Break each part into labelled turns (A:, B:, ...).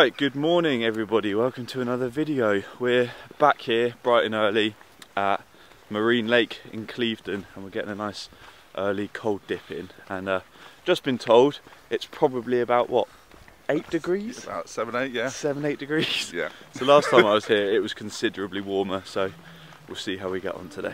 A: Right, good morning everybody, welcome to another video. We're back here bright and early at Marine Lake in Clevedon, and we're getting a nice early cold dip in, and just been told it's probably about what, 8 degrees?
B: About 7, 8, yeah.
A: 7, 8 degrees?
B: Yeah.
A: So last time I was here it was considerably warmer, so we'll see how we get on today.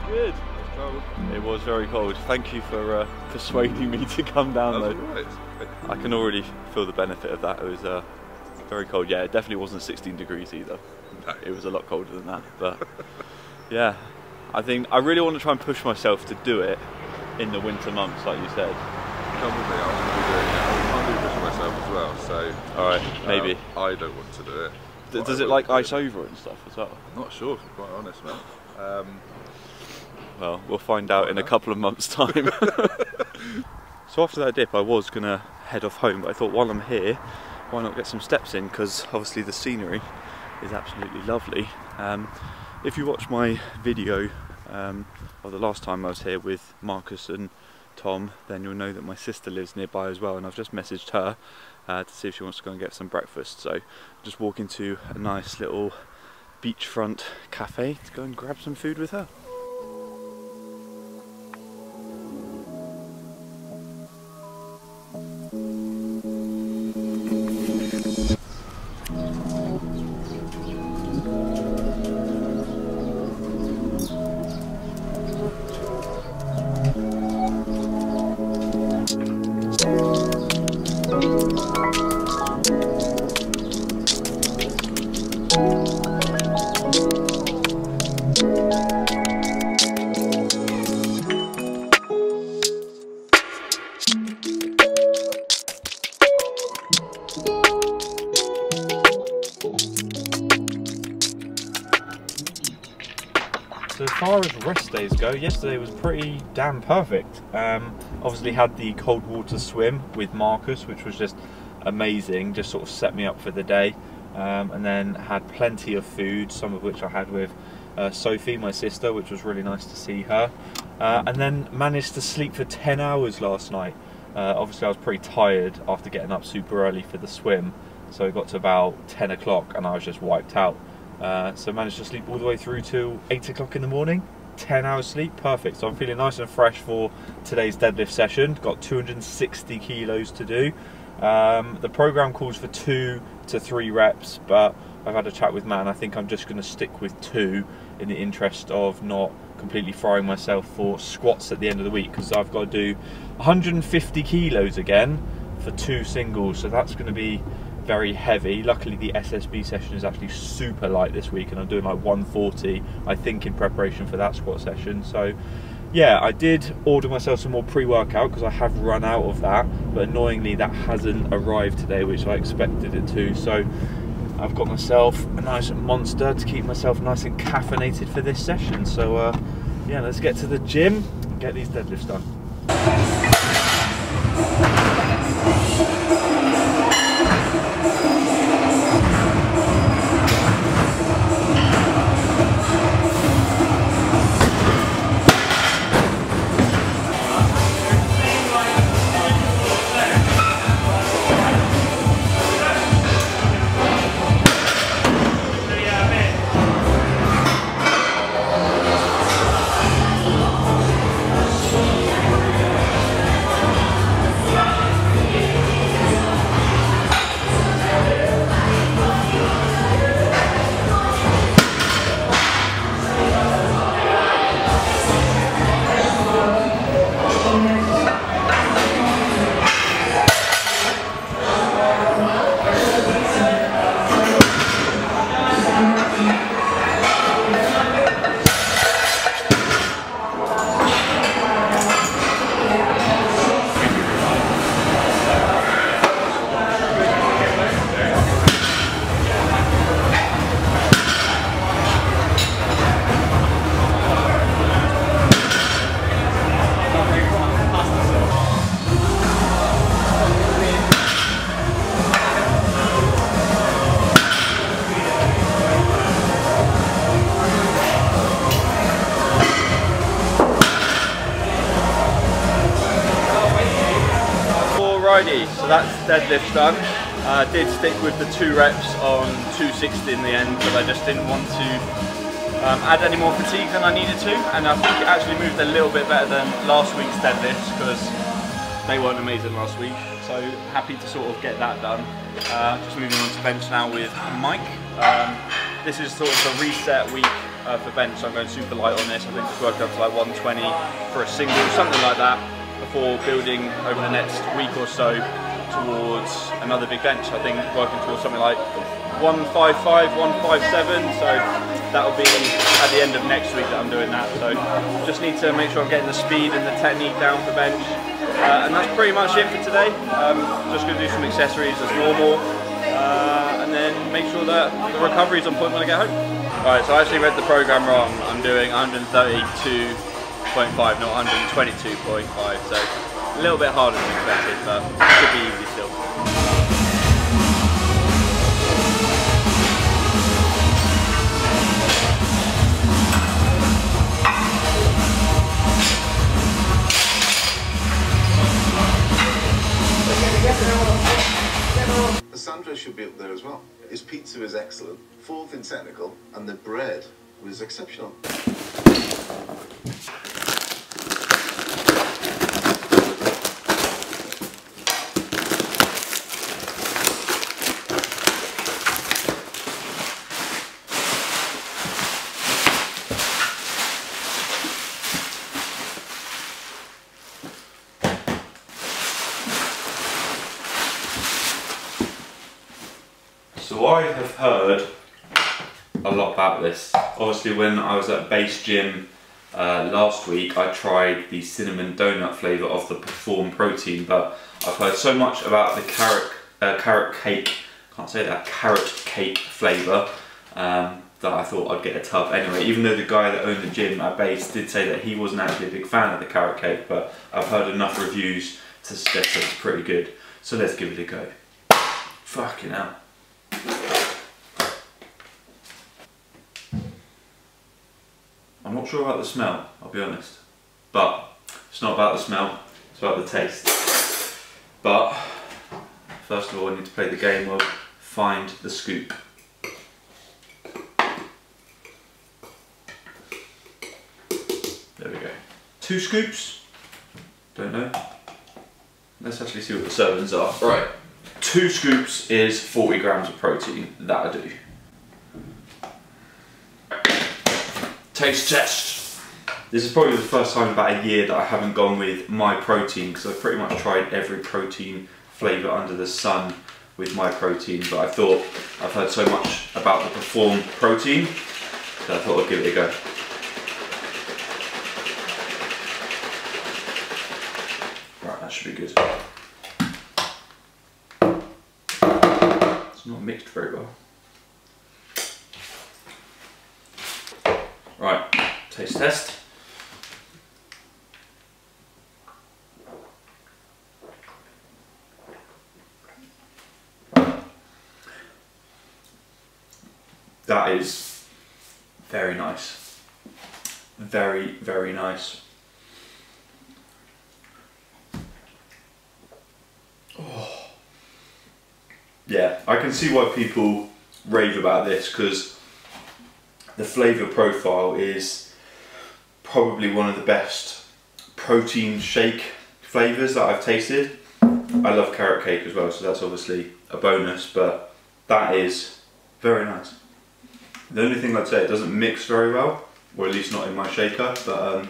A: Good. It was very cold. Thank you for persuading me to come down though.
B: Right.
A: I can already feel the benefit of that. It was very cold. Yeah, it definitely wasn't 16 degrees either.
B: No.
A: It was a lot colder than that. But yeah, I think I really want to try and push myself to do it in the winter months, like you said.
B: Come with me, I want to be doing it. I'm doing this for myself as well, so.
A: Alright, maybe.
B: I don't want to do it.
A: Does it like ice over and stuff as well?
B: I'm not sure, if I'm quite honest, man.
A: Well, we'll find out in a couple of months' time. So after that dip I was going to head off home, but I thought while I'm here, why not get some steps in, because obviously the scenery is absolutely lovely. If you watch my video of the last time I was here with Marcus and Tom, then you'll know that my sister lives nearby as well, and I've just messaged her to see if she wants to go and get some breakfast. So just walk into a nice little beachfront cafe to go and grab some food with her. So as far as rest days go, yesterday was pretty damn perfect. Obviously had the cold water swim with Marcus, which was just amazing, just sort of set me up for the day. And then had plenty of food, some of which I had with Sophie, my sister, which was really nice to see her. And then managed to sleep for 10 hours last night. Obviously I was pretty tired after getting up super early for the swim, so it got to about 10 o'clock and I was just wiped out. So managed to sleep all the way through till 8 o'clock in the morning. 10 hours sleep, perfect. So I'm feeling nice and fresh for today's deadlift session. Got 260 kilos to do. The program calls for 2 to 3 reps, but I've had a chat with Matt and I think I'm just going to stick with 2 in the interest of not completely frying myself for squats at the end of the week, because I've got to do 150 kilos again for 2 singles, so that's going to be very heavy. Luckily the SSB session is actually super light this week and I'm doing like 140 I think in preparation for that squat session. So yeah, I did order myself some more pre-workout because I have run out of that, but annoyingly that hasn't arrived today, which I expected it to. So I've got myself a nice Monster to keep myself nice and caffeinated for this session. So yeah, let's get to the gym and get these deadlifts done. so that's deadlift done. Did stick with the 2 reps on 260 in the end, but I just didn't want to add any more fatigue than I needed to, and I think it actually moved a little bit better than last week's deadlifts because they weren't amazing last week. So happy to sort of get that done. Just moving on to bench now with Mike. This is sort of the reset week for bench, so I'm going super light on this. I think just working up to like 120 for a single, something like that, before building over the next week or so towards another big bench. I think working towards something like 155, 157, so that'll be at the end of next week that I'm doing that. So just need to make sure I'm getting the speed and the technique down for bench. And that's pretty much it for today. Just going to do some accessories as normal, and then make sure that the recovery is on point when I get home. Alright, so I actually read the program wrong. I'm doing 132.5, not 122.5, so a little bit harder than expected, but it should be easy still.
C: The sandwich should be up there as well. His pizza is excellent, 4th in technical, and the bread was exceptional.
A: So I have heard a lot about this. Obviously when I was at base gym last week, I tried the cinnamon donut flavour of the Perform protein, but I've heard so much about the carrot cake, can't say that, carrot cake flavour, that I thought I'd get a tub anyway, even though the guy that owned the gym at base did say that he wasn't actually a big fan of the carrot cake, but I've heard enough reviews to suggest that it's pretty good. So let's give it a go. Fucking hell. I'm not sure about the smell, I'll be honest. But it's not about the smell, it's about the taste. But first of all I need to play the game of find the scoop. There we go. 2 scoops? Don't know. Let's actually see what the servings are. Right, 2 scoops is 40 grams of protein, that'll do. Taste test. This is probably the first time in about a year that I haven't gone with my protein, because I've pretty much tried every protein flavour under the sun with my protein, but I thought I've heard so much about the Perform protein that I thought I'd give it a go. Right, that should be good. It's not mixed very well. Right, taste test. That is very nice. Very, very nice. Oh. Yeah, I can see why people rave about this, because the flavour profile is probably one of the best protein shake flavours that I've tasted. I love carrot cake as well, so that's obviously a bonus, but that is very nice. The only thing I'd say, it doesn't mix very well, or at least not in my shaker, but it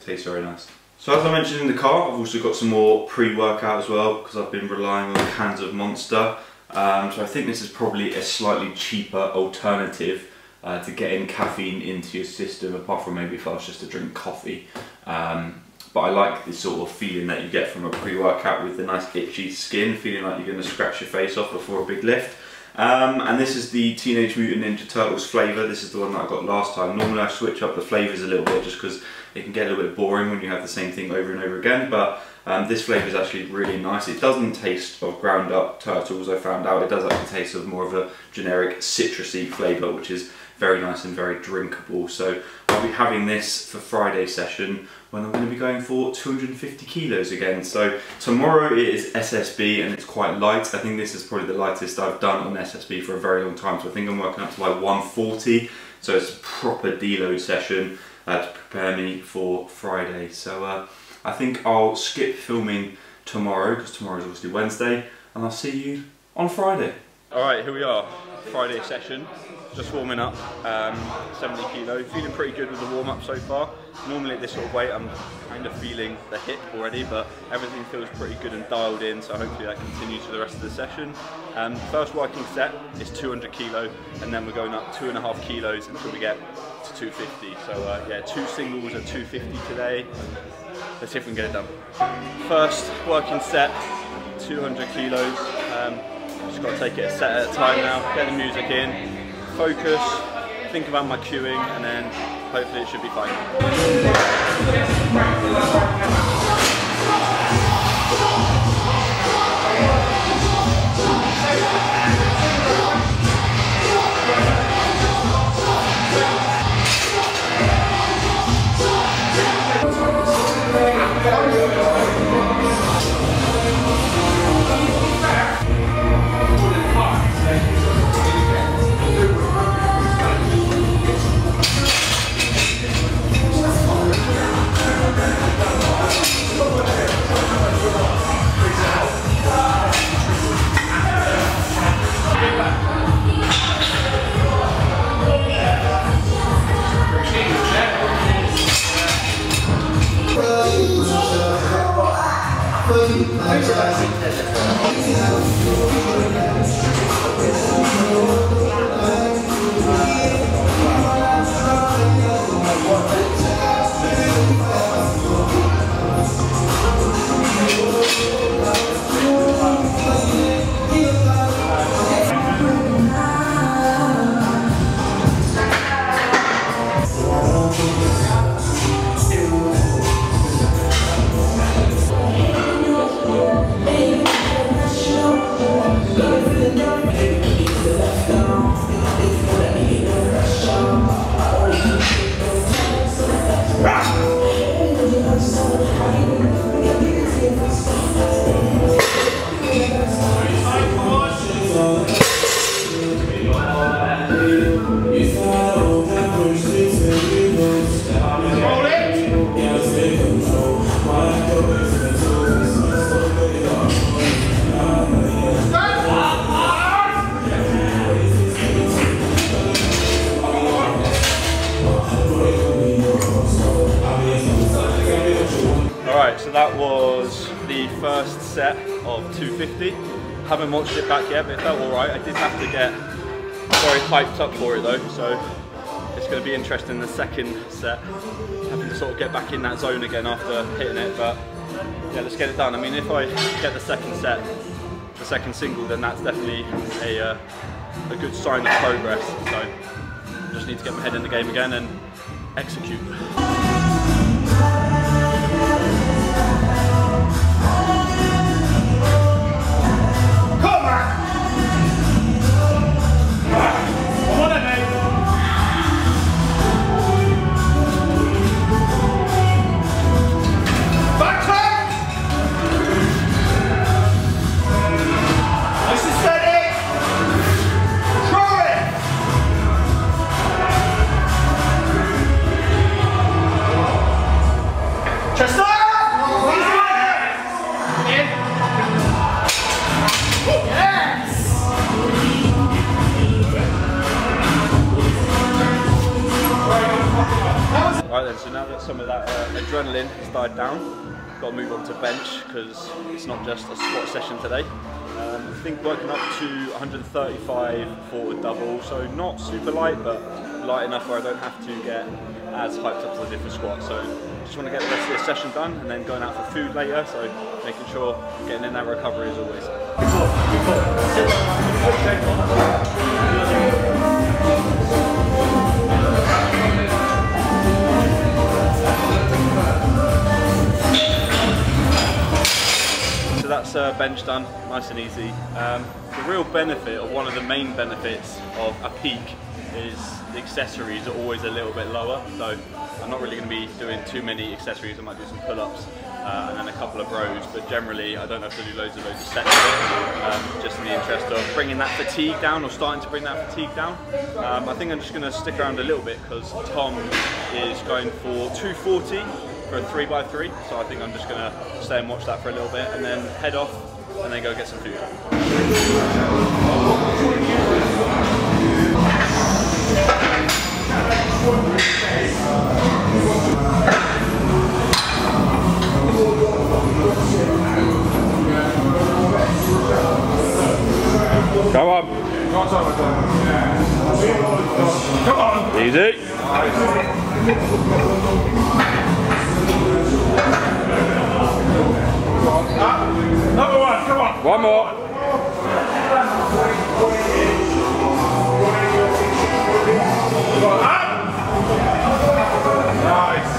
A: tastes very nice. So as I mentioned in the car, I've also got some more pre-workout as well, because I've been relying on cans of Monster. So I think this is probably a slightly cheaper alternative to getting caffeine into your system, apart from maybe if I was just to drink coffee. But I like this sort of feeling that you get from a pre-workout with the nice itchy skin, feeling like you're going to scratch your face off before a big lift. And this is the Teenage Mutant Ninja Turtles flavour. This is the one that I got last time. Normally I switch up the flavours a little bit just because it can get a little bit boring when you have the same thing over and over again, but This flavour is actually really nice. It doesn't taste of ground up turtles, I found out. It does actually taste of more of a generic citrusy flavour, which is very nice and very drinkable. So I'll be having this for Friday session when I'm going to be going for 250 kilos again. So tomorrow it is SSB and it's quite light. I think this is probably the lightest I've done on SSB for a very long time. So I think I'm working up to like 140. So it's a proper deload session to prepare me for Friday. So I think I'll skip filming tomorrow because tomorrow is obviously Wednesday, and I'll see you on Friday. Alright, here we are, Friday session, just warming up, 70 kilo, feeling pretty good with the warm up so far. Normally at this sort of weight I'm kind of feeling the hip already, but everything feels pretty good and dialed in, so hopefully that continues for the rest of the session. First working set is 200 kilo, and then we're going up 2.5 kilos until we get to 250. So yeah, 2 singles at 250 today. Let's see if we can get it done. First working set, 200 kilos. Just got to take it a set at a time now, get the music in, focus, think about my cueing, and then hopefully it should be fine. Alright, so that was the first set of 250. Haven't watched it back yet, but it felt alright. I did have to get very hyped up for it though, so it's going to be interesting the second set. Having to sort of get back in that zone again after hitting it, but yeah, let's get it done. I mean, if I get the second set, the second single, then that's definitely a good sign of progress. So I just need to get my head in the game again and execute. Right then, so now that some of that adrenaline has died down, got to move on to bench because it's not just a squat session today. I think working up to 135 for a double, so not super light, but light enough where I don't have to get as hyped up as I did for squat. So just want to get the rest of this session done and then going out for food later, so making sure getting in that recovery as always. bench done, nice and easy. The real benefit, or one of the main benefits of a peak, is the accessories are always a little bit lower. So I'm not really going to be doing too many accessories. I might do some pull-ups and then a couple of rows, but generally I don't have to do loads of sets of it, just in the interest of bringing that fatigue down, or starting to bring that fatigue down. I think I'm just going to stick around a little bit because Tom is going for 240 for a 3x3, so I think I'm just going to stay and watch that for a little bit and then head off and then go get some food. Come on. Come on. Easy. Another one, come on. One more. Nice.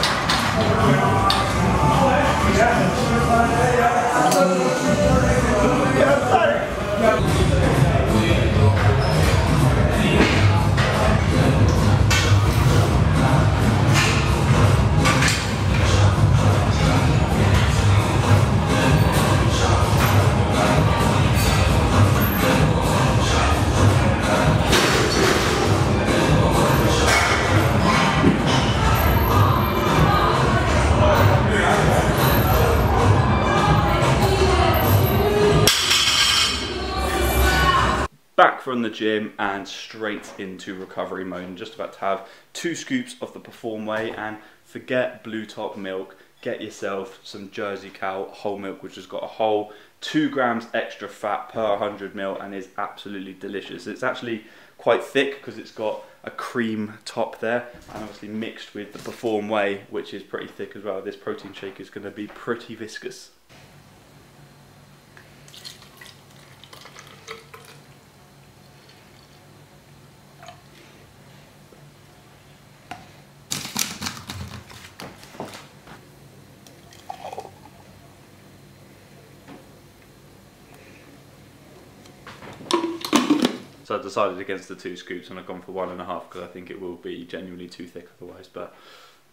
A: Back from the gym and straight into recovery mode. I'm just about to have 2 scoops of the Perform Whey, and forget blue top milk, get yourself some Jersey cow whole milk, which has got a whole 2 grams extra fat per 100 ml and is absolutely delicious. It's actually quite thick because it's got a cream top there, and obviously mixed with the Perform Whey, which is pretty thick as well. This protein shake is going to be pretty viscous. So I decided against the 2 scoops and I've gone for 1.5 because I think it will be genuinely too thick otherwise, but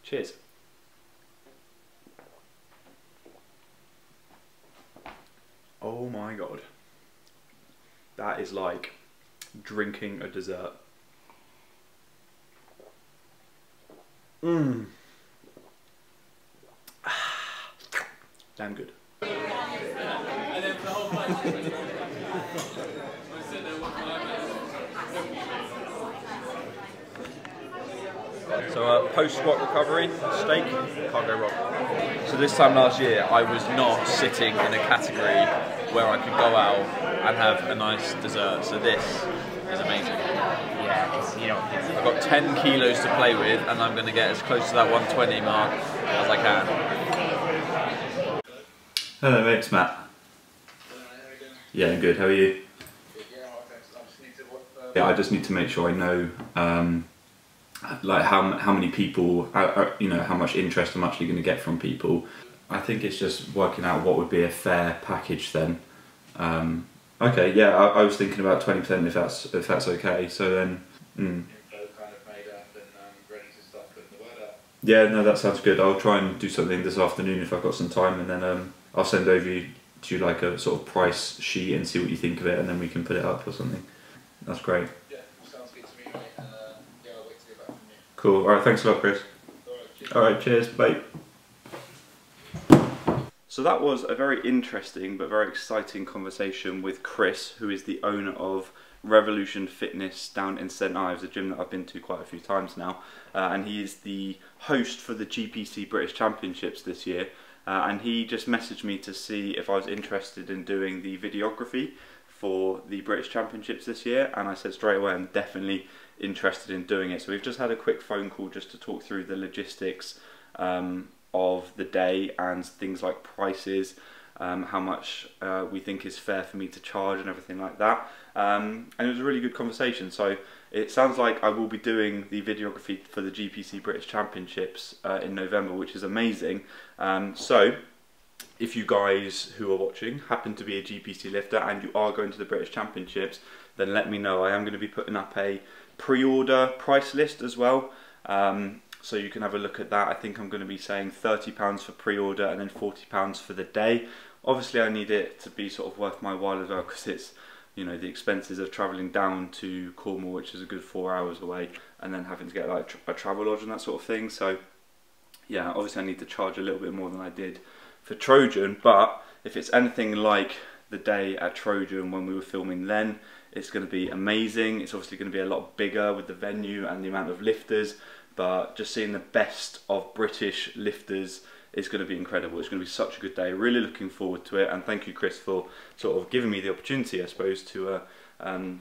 A: cheers. Oh my god. That is like drinking a dessert. Mmm. Damn good. So post-squat recovery, steak, can't go wrong. So this time last year I was not sitting in a category where I could go out and have a nice dessert, so this is amazing.
D: Yeah, it's, you know,
A: I've got 10 kilos to play with and I'm going to get as close to that 120 mark as I can. Hello mate, it's Matt. Yeah, I'm good, how are you? Yeah, I just need to make sure I know like how many people, you know, how much interest I'm actually going to get from people. I think it's just working out what would be a fair package then. Okay, yeah, I was thinking about 20% if that's okay. So then,
B: Info kind of made up and ready to start putting the word out.
A: Yeah, no, that sounds good. I'll try and do something this afternoon if I've got some time, and then I'll send over to you like a sort of price sheet and see what you think of it, and then we can put it up or something. That's great.
B: Yeah, sounds good to me, mate. Yeah, I'll wait to hear back from you.
A: Cool. All right, thanks a lot, Chris. All right, cheers. Bye. So that was a very interesting but very exciting conversation with Chris, who is the owner of Revolution Fitness down in St Ives, a gym that I've been to quite a few times now, and he is the host for the GPC British Championships this year, and he just messaged me to see if I was interested in doing the videography for the British Championships this year, and I said straight away I'm definitely interested in doing it. So we've just had a quick phone call just to talk through the logistics of the day and things like prices, how much we think is fair for me to charge and everything like that, and it was a really good conversation. So it sounds like I will be doing the videography for the GPC British Championships in November, which is amazing. So if you guys who are watching happen to be a GPC lifter and you are going to the British Championships, then let me know. I am going to be putting up a pre-order price list as well, so you can have a look at that. I think I'm going to be saying £30 for pre-order and then £40 for the day. Obviously I need it to be sort of worth my while as well, because it's, you know, the expenses of travelling down to Cornwall, which is a good 4 hours away, and then having to get like a travel lodge and that sort of thing. So yeah, obviously I need to charge a little bit more than I did for Trojan, but if it's anything like the day at Trojan when we were filming then, it's going to be amazing. It's obviously going to be a lot bigger with the venue and the amount of lifters, but just seeing the best of British lifters is going to be incredible. It's going to be such a good day. Really looking forward to it, and thank you, Chris, for sort of giving me the opportunity, I suppose, to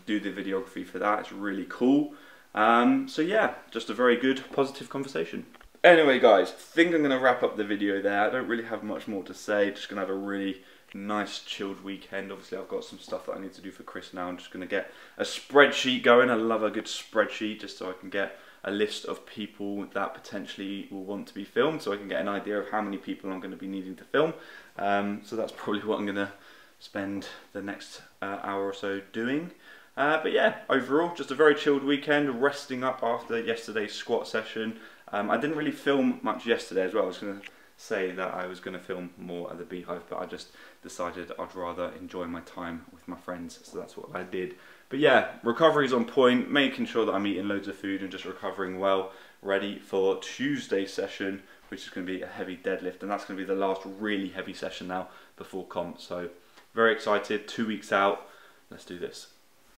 A: do the videography for that. It's really cool. So yeah, just a very good, positive conversation. Anyway guys, I think I'm going to wrap up the video there. I don't really have much more to say. Just going to have a really nice chilled weekend. Obviously I've got some stuff that I need to do for Chris now. I'm just going to get a spreadsheet going. I love a good spreadsheet, just so I can get a list of people that potentially will want to be filmed, so I can get an idea of how many people I'm going to be needing to film. So that's probably what I'm going to spend the next hour or so doing. But yeah, overall just a very chilled weekend, resting up after yesterday's squat session. I didn't really film much yesterday as well. I was going to say that I was going to film more at the Beehive, but I just decided I'd rather enjoy my time with my friends, so that's what I did. But yeah, recovery's on point, making sure that I'm eating loads of food and just recovering well, ready for Tuesday's session, which is going to be a heavy deadlift, and that's going to be the last really heavy session now before comp. So very excited, 2 weeks out, let's do this.